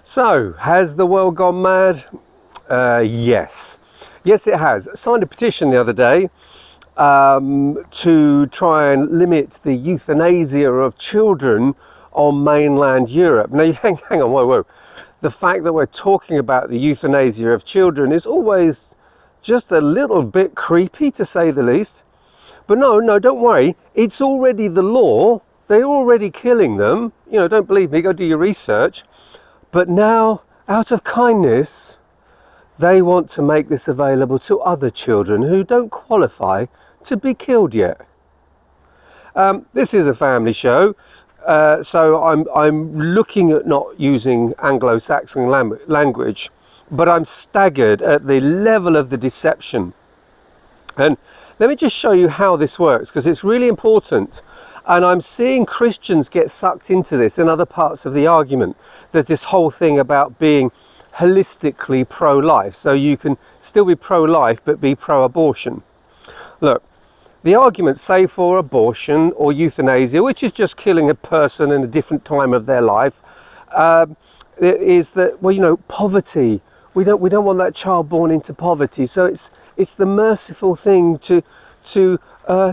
So, has the world gone mad? Yes. Yes, it has. I signed a petition the other day to try and limit the euthanasia of children on mainland Europe. Now, hang on, whoa. The fact that we're talking about the euthanasia of children is always just a little bit creepy, to say the least. But no, don't worry. It's already the law. They're already killing them. You know, don't believe me, go do your research. But now, out of kindness, they want to make this available to other children who don't qualify to be killed yet. This is a family show, so I'm looking at not using Anglo-Saxon language, but I'm staggered at the level of the deception. And let me just show you how this works, because it's really important. And I'm seeing Christians get sucked into this in other parts of the argument. There's this whole thing about being holistically pro-life. So you can still be pro-life, but be pro-abortion. Look, the argument, say for abortion or euthanasia, which is just killing a person in a different time of their life, is that, well, you know, poverty. We don't want that child born into poverty. So it's the merciful thing to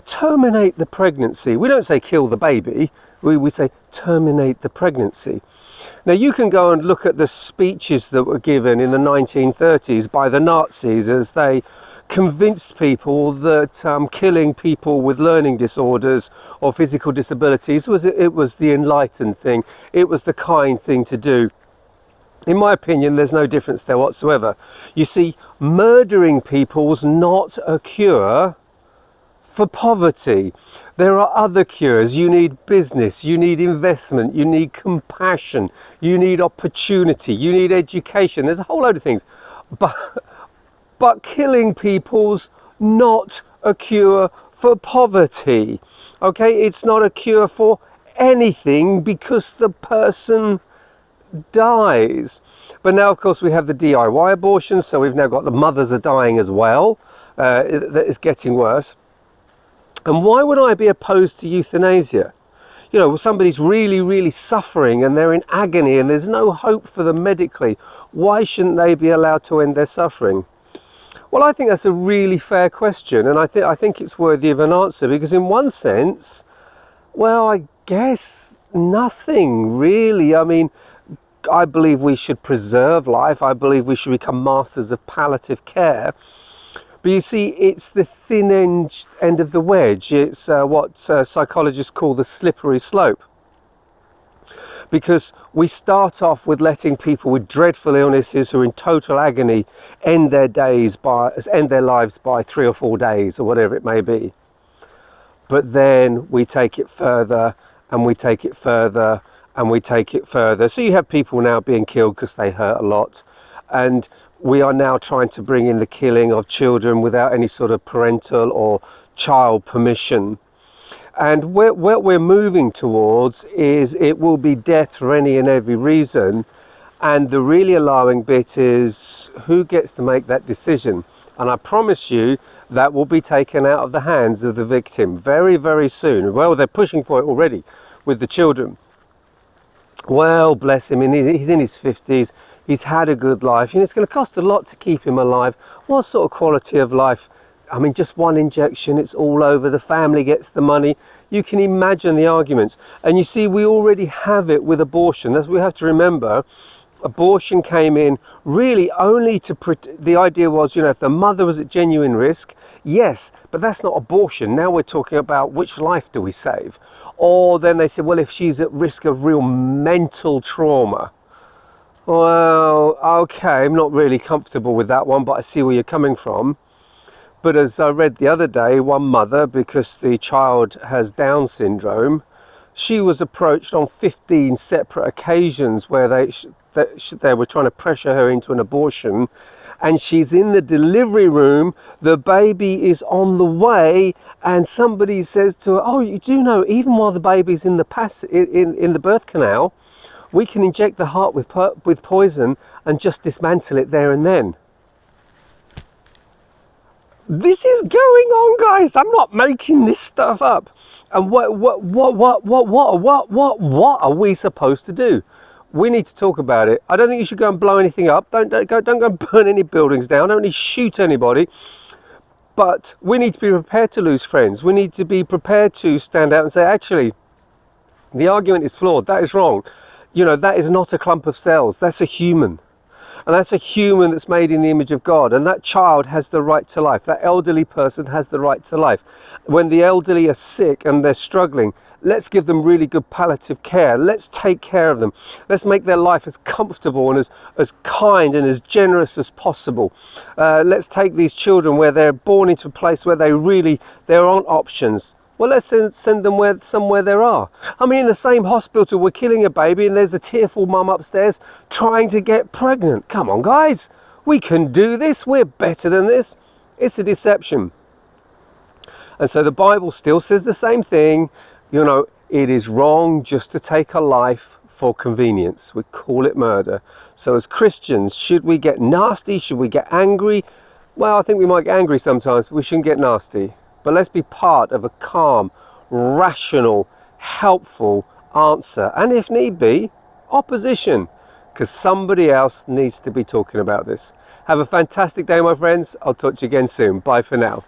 terminate the pregnancy. We don't say kill the baby, we say terminate the pregnancy. Now you can go and look at the speeches that were given in the 1930s by the Nazis as they convinced people that killing people with learning disorders or physical disabilities was the enlightened thing, it was the kind thing to do. In my opinion, there's no difference there whatsoever. You see, murdering people's not a cure for poverty. There are other cures. You need business, you need investment, you need compassion, you need opportunity, you need education. There's a whole load of things. But killing people's not a cure for poverty. Okay, it's not a cure for anything because the person dies. But now, of course, we have the DIY abortions, so we've now got the mothers are dying as well. That is getting worse. And why would I be opposed to euthanasia? You know, somebody's really suffering and they're in agony and there's no hope for them medically. Why shouldn't they be allowed to end their suffering? Well, I think that's a really fair question, and I think it's worthy of an answer, because in one sense, well, I guess nothing really. I mean, I believe we should preserve life. I believe we should become masters of palliative care. But you see, it's the thin end of the wedge. It's what psychologists call the slippery slope. Because we start off with letting people with dreadful illnesses who are in total agony end their lives by 3 or 4 days or whatever it may be. But then we take it further and we take it further and we take it further. So you have people now being killed because they hurt a lot. And we are now trying to bring in the killing of children without any sort of parental or child permission. And what we're moving towards is it will be death for any and every reason. And the really alarming bit is who gets to make that decision. And I promise you that will be taken out of the hands of the victim very soon. Well, they're pushing for it already with the children. Well, bless him, he's in his 50s, he's had a good life. You know, it's going to cost a lot to keep him alive. What sort of quality of life? I mean, just one injection, it's all over, the family gets the money. You can imagine the arguments. And you see, we already have it with abortion. That's what we have to remember. Abortion came in really only to, the idea was, you know, if the mother was at genuine risk, yes, but that's not abortion. Now we're talking about which life do we save? Or then they said, well, if she's at risk of real mental trauma. Well, okay, I'm not really comfortable with that one, but I see where you're coming from. But as I read the other day, one mother, because the child has Down syndrome, she was approached on 15 separate occasions where they were trying to pressure her into an abortion, and she's in the delivery room, the baby is on the way, and somebody says to her, oh, you do know, even while the baby's in the birth canal, we can inject the heart with poison and just dismantle it there and then. This is going on, guys. I'm not making this stuff up. And what are we supposed to do? We need to talk about it. I don't think you should go and blow anything up. Don't go and burn any buildings down. Don't really shoot anybody. But we need to be prepared to lose friends. We need to be prepared to stand out and say, actually, the argument is flawed. That is wrong. You know, that is not a clump of cells. That's a human. And that's a human that's made in the image of God. And that child has the right to life. That elderly person has the right to life. When the elderly are sick and they're struggling, let's give them really good palliative care. Let's take care of them. Let's make their life as comfortable and as kind and as generous as possible. Let's take these children where they're born into a place where there aren't options. Well, let's send them somewhere there are. I mean, in the same hospital, we're killing a baby and there's a tearful mum upstairs trying to get pregnant. Come on, guys. We can do this. We're better than this. It's a deception. And so the Bible still says the same thing. You know, it is wrong just to take a life for convenience. We call it murder. So as Christians, should we get nasty? Should we get angry? Well, I think we might get angry sometimes, but we shouldn't get nasty. But let's be part of a calm, rational, helpful answer. And if need be, opposition. Because somebody else needs to be talking about this. Have a fantastic day, my friends. I'll talk to you again soon. Bye for now.